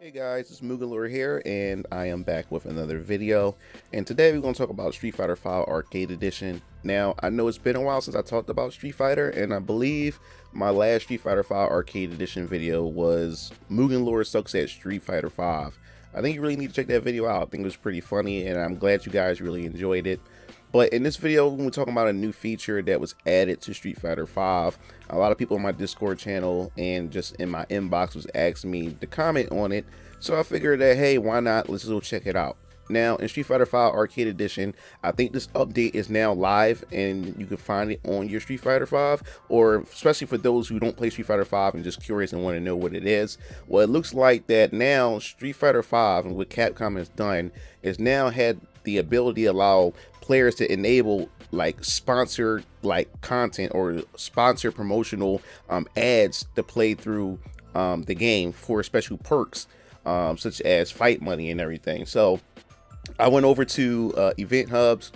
Hey guys, it's Mugalore here, and I am back with another video. And today we're going to talk about Street Fighter V Arcade Edition. Now, I know it's been a while since I talked about Street Fighter, and I believe my last Street Fighter V Arcade Edition video was Mugalore Sucks at Street Fighter V. I think you really need to check that video out. I think it was pretty funny, and I'm glad you guys really enjoyed it. But in this video, we're talking about a new feature that was added to Street Fighter V. A lot of people on my Discord channel and just in my inbox was asking me to comment on it. So I figured that, hey, why not? Let's go check it out. Now, in Street Fighter V Arcade Edition, I think this update is now live and you can find it on your Street Fighter V, or especially for those who don't play Street Fighter V and just curious and want to know what it is. Well, it looks like that now Street Fighter V and what Capcom has done is now had the ability to allow players to enable like sponsored content or sponsor promotional ads to play through the game for special perks, such as fight money and everything. So I went over to Event Hubs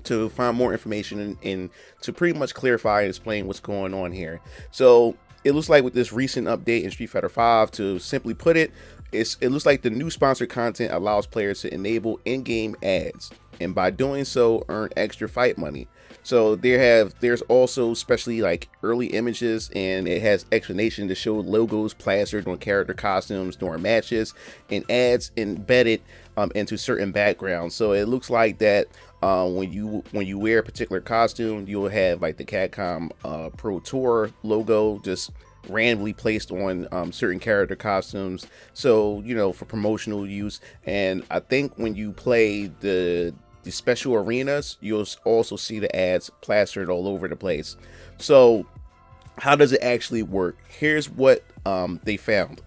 to find more information and to pretty much clarify and explain what's going on here. So it looks like with this recent update in Street Fighter V, to simply put it, it looks like the new sponsored content allows players to enable in-game ads, and by doing so earn extra fight money. So there's also especially like early images, and it has explanation to show logos plastered on character costumes during matches and ads embedded into certain backgrounds. So it looks like that when you wear a particular costume, you'll have like the Capcom Pro Tour logo just randomly placed on certain character costumes, so you know, for promotional use. And I think when you play the special arenas, you'll also see the ads plastered all over the place. So how does it actually work? Here's what they found.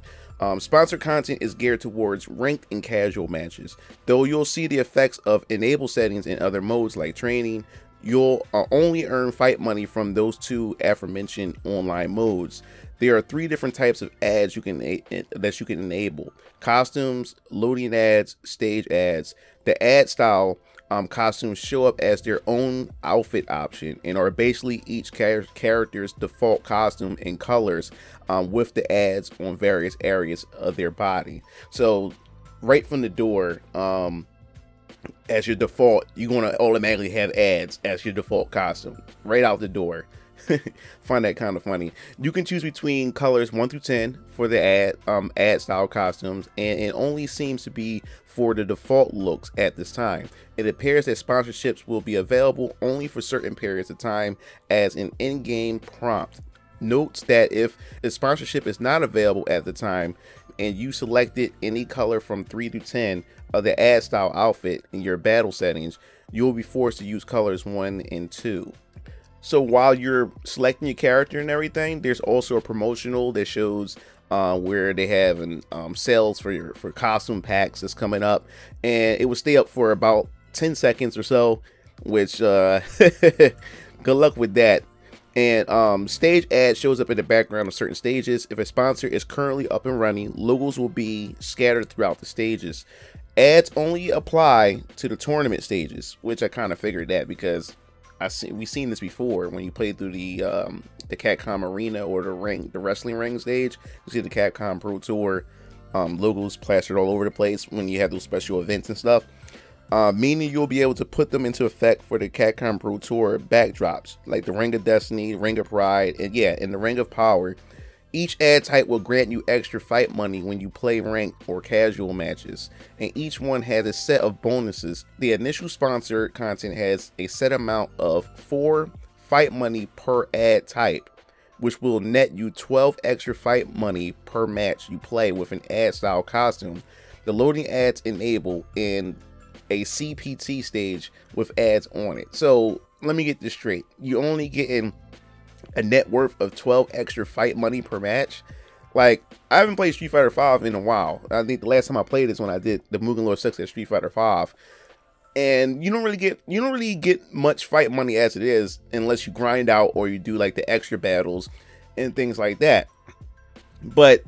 Sponsored content is geared towards ranked and casual matches. Though you'll see the effects of enable settings in other modes like training, you'll only earn fight money from those two aforementioned online modes. There are 3 different types of ads you can enable: costumes, loading ads, stage ads. The ad style costumes show up as their own outfit option and are basically each character's default costume and colors, with the ads on various areas of their body. So right from the door, as your default, you're going to automatically have ads as your default costume right out the door. Find that kind of funny. You can choose between colors 1 through 10 for the ad style costumes, and it only seems to be for the default looks at this time. It appears that sponsorships will be available only for certain periods of time as an in-game prompt. Notes that if the sponsorship is not available at the time and you selected any color from 3 to 10 of the ad style outfit in your battle settings, you'll be forced to use colors 1 and 2. So while you're selecting your character and everything, there's also a promotional that shows where they have sales for costume packs that's coming up, and it will stay up for about 10 seconds or so, which good luck with that. And stage ad shows up in the background of certain stages. If a sponsor is currently up and running, logos will be scattered throughout the stages. Ads only apply to the tournament stages, which I kind of figured that, because we've seen this before. When you play through the Capcom Arena or the wrestling ring stage, you see the Capcom Pro Tour logos plastered all over the place when you have those special events and stuff. Meaning you'll be able to put them into effect for the Capcom Pro Tour backdrops, like the Ring of Destiny, Ring of Pride, and yeah, and the Ring of Power. Each ad type will grant you extra fight money when you play ranked or casual matches, and each one has a set of bonuses. The initial sponsored content has a set amount of 4 fight money per ad type, which will net you 12 extra fight money per match you play with an ad style costume. The loading ads enable in a CPT stage with ads on it. So let me get this straight. You're only getting a net worth of 12 extra fight money per match. Like, I haven't played Street Fighter V in a while. I think the last time I played is when I did the Mugalore Sucks at Street Fighter V, and you don't really get much fight money as it is, unless you grind out or you do like the extra battles and things like that. But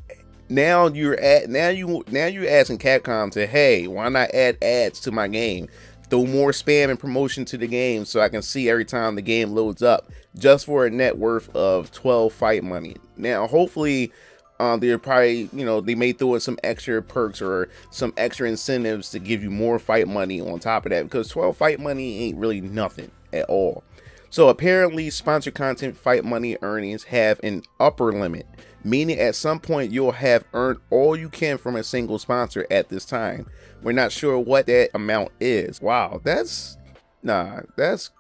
now you're asking Capcom to, hey, why not add ads to my game? Throw more spam and promotion to the game so I can see every time the game loads up, just for a net worth of 12 fight money. Now, hopefully They're probably, you know, they may throw in some extra perks or some extra incentives to give you more fight money on top of that, because 12 fight money ain't really nothing at all. So apparently sponsored content fight money earnings have an upper limit, meaning at some point you'll have earned all you can from a single sponsor at this time. We're not sure what that amount is. Wow, that's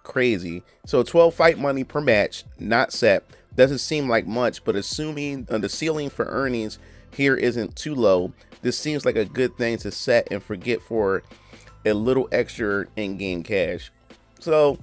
crazy. So 12 fight money per match, not set. Doesn't seem like much, but assuming the ceiling for earnings here isn't too low, this seems like a good thing to set and forget for a little extra in-game cash. So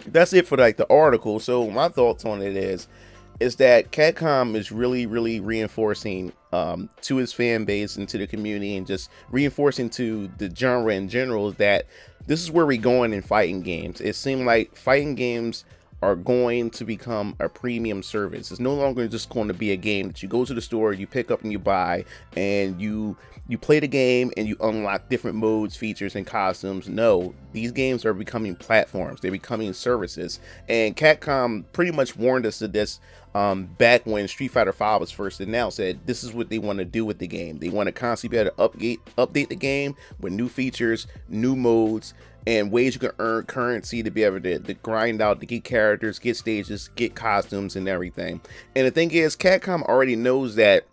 that's it for like the article. So my thoughts on it is that Capcom is really reinforcing to its fan base and to the community, and just reinforcing to the genre in general that this is where we're going in fighting games. It seemed like fighting games are going to become a premium service. It's no longer just going to be a game that you go to the store, you pick up and you buy, and you play the game and you unlock different modes, features, and costumes. No, these games are becoming platforms. They're becoming services. And Capcom pretty much warned us of this back when Street Fighter V was first announced, that this is what they want to do with the game. They want to constantly be able to update the game with new features, new modes, and ways you can earn currency to be able to grind out, to get characters, get stages, get costumes, and everything. And the thing is, Capcom already knows that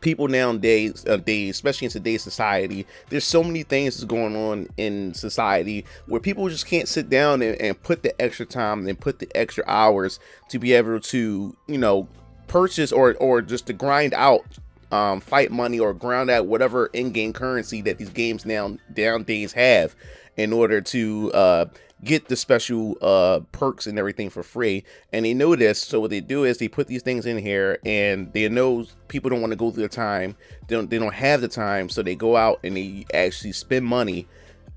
people nowadays, especially in today's society, there's so many things that's going on in society where people just can't sit down and put the extra time and put the extra hours to be able to, you know, purchase or just to grind out fight money, or grind out whatever in-game currency that these games nowadays have, in order to get the special perks and everything for free. And they know this, so what they do is they put these things in here, and they know people don't want to go through the time, they don't have the time, so they go out and they actually spend money,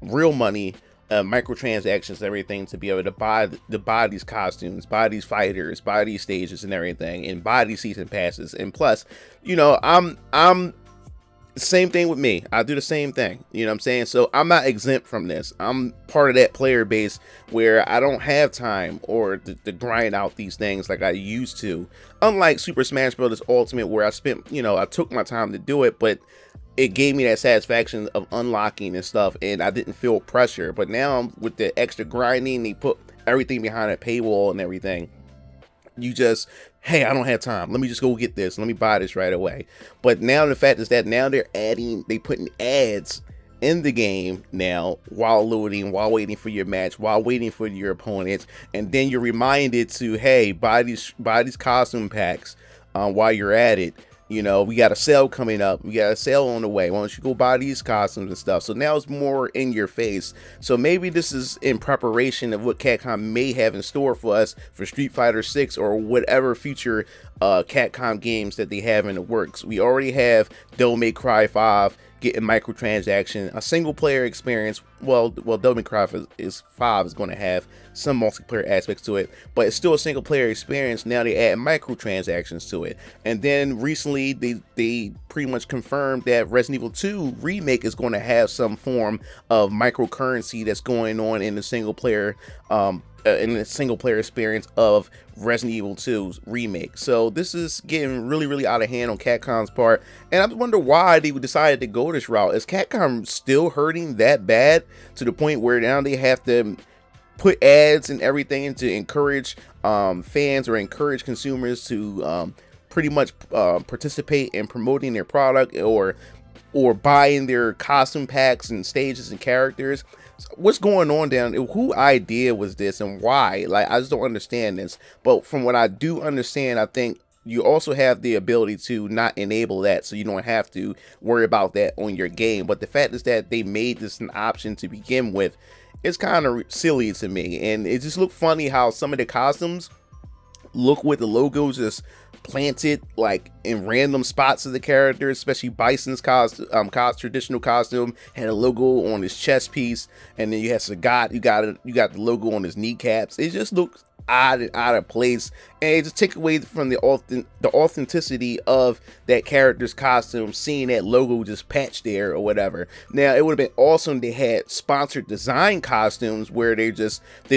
real money, microtransactions and everything, to be able to buy these costumes, buy these fighters, buy these stages and everything, and buy these season passes. And plus, you know, I'm same thing with me. I do the same thing, you know what I'm saying? So I'm not exempt from this. I'm part of that player base where I don't have time or to grind out these things like I used to. Unlike Super Smash Bros. Ultimate, where I spent, you know, I took my time to do it, but it gave me that satisfaction of unlocking and stuff, and I didn't feel pressure. But now with the extra grinding, they put everything behind a paywall and everything. You just, hey, I don't have time, let me just go get this, let me buy this right away. But now the fact is that now they putting ads in the game now while loading, while waiting for your match, while waiting for your opponents, and then you're reminded to, hey, buy these costume packs while you're at it. You know, we got a sale coming up, we got a sale on the way, why don't you go buy these costumes and stuff. So now it's more in your face. So maybe this is in preparation of what Capcom may have in store for us for Street Fighter 6 or whatever future Capcom games that they have in the works. We already have Devil May Cry 5 getting microtransaction, a single player experience. Well, Devil May Cry 5 is going to have some multiplayer aspects to it, but it's still a single player experience. Now they add microtransactions to it. And then recently they pretty much confirmed that Resident Evil 2 remake is going to have some form of microcurrency that's going on in the single player experience of Resident Evil 2's remake. So this is getting really out of hand on Capcom's part, and I wonder why they decided to go this route. Is Capcom still hurting that bad to the point where now they have to put ads and everything to encourage fans or encourage consumers to pretty much participate in promoting their product or buying their costume packs and stages and characters? What's going on down there? Who idea was this and why? Like, I just don't understand this. But from what I do understand, I think you also have the ability to not enable that, so you don't have to worry about that on your game. But the fact is that they made this an option to begin with. It's kind of silly to me, and it just looked funny how some of the costumes look with the logos just planted like in random spots of the characters, especially Bison's traditional costume had a logo on his chest piece, and then you had Sagat, you got the logo on his kneecaps. It just looked odd and out of place, and it just take away from the authenticity of that character's costume, seeing that logo just patched there or whatever. Now it would have been awesome they had sponsored design costumes where they're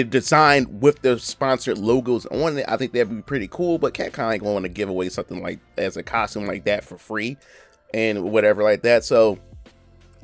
designed with the sponsored logos on it. I think that'd be pretty cool, but Capcom ain't going to give away something like as a costume like that for free and whatever like that. So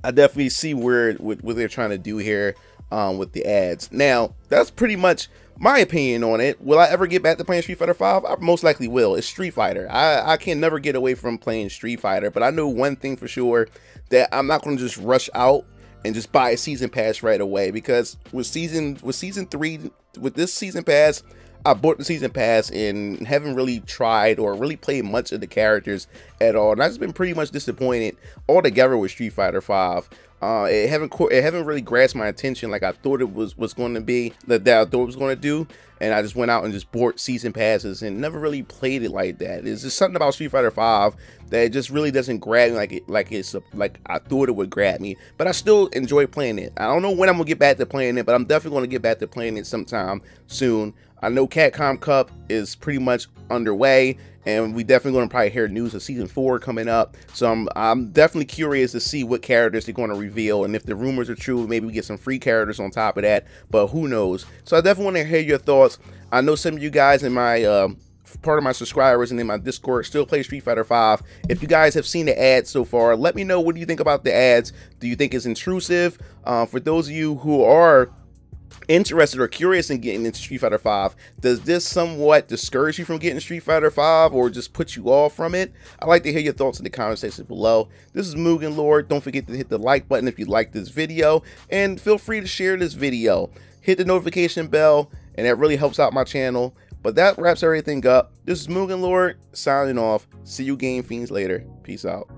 I definitely see what they're trying to do here with the ads. Now, that's pretty much my opinion on it. Will I ever get back to playing Street Fighter 5? I most likely will. It's Street Fighter. I can never get away from playing Street Fighter, but I know one thing for sure, that I'm not going to just rush out and just buy a season pass right away, because with season 3, with this season pass, I bought the season pass and haven't really tried or really played much of the characters at all, and I've just been pretty much disappointed altogether with Street Fighter 5. It haven't really grasped my attention like I thought it was going to be, that I thought it was going to do, and I just went out and just bought season passes and never really played it like that. It's just something about Street Fighter 5 that it just really doesn't grab me like I thought it would grab me. But I still enjoy playing it. I don't know when I'm gonna get back to playing it, but I'm definitely gonna get back to playing it sometime soon. I know Capcom Cup is pretty much underway, and we definitely going to probably hear news of season 4 coming up. So I'm definitely curious to see what characters they're going to reveal, and if the rumors are true, maybe we get some free characters on top of that, but who knows. So I definitely want to hear your thoughts. I know some of you guys in my part of my subscribers and in my Discord still play Street Fighter 5. If you guys have seen the ads so far, let me know, what do you think about the ads? Do you think it's intrusive? For those of you who are interested or curious in getting into Street Fighter 5, does this somewhat discourage you from getting Street Fighter 5 or just put you off from it? I'd like to hear your thoughts in the comment section below. This is Mugen Lord. Don't forget to hit the like button if you like this video, and feel free to share this video. Hit the notification bell, and that really helps out my channel. But that wraps everything up. This is Mugen Lord signing off. See you Game Fiends later. Peace out.